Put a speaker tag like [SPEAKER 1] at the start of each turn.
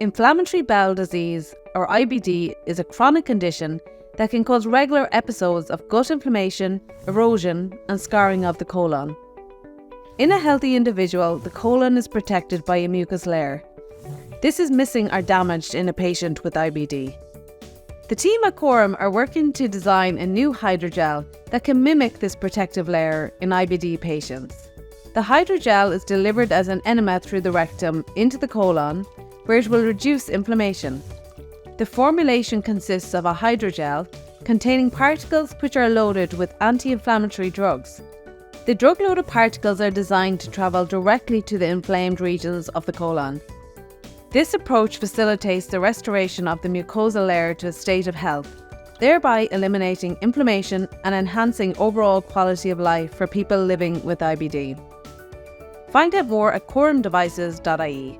[SPEAKER 1] Inflammatory bowel disease, or IBD, is a chronic condition that can cause regular episodes of gut inflammation, erosion, and scarring of the colon. In a healthy individual, the colon is protected by a mucus layer. This is missing or damaged in a patient with IBD. The team at CÚRAM are working to design a new hydrogel that can mimic this protective layer in IBD patients. The hydrogel is delivered as an enema through the rectum into the colon, where it will reduce inflammation. The formulation consists of a hydrogel containing particles which are loaded with anti-inflammatory drugs. The drug-loaded particles are designed to travel directly to the inflamed regions of the colon. This approach facilitates the restoration of the mucosal layer to a state of health, thereby eliminating inflammation and enhancing overall quality of life for people living with IBD. Find out more at CÚRAMdevices.ie.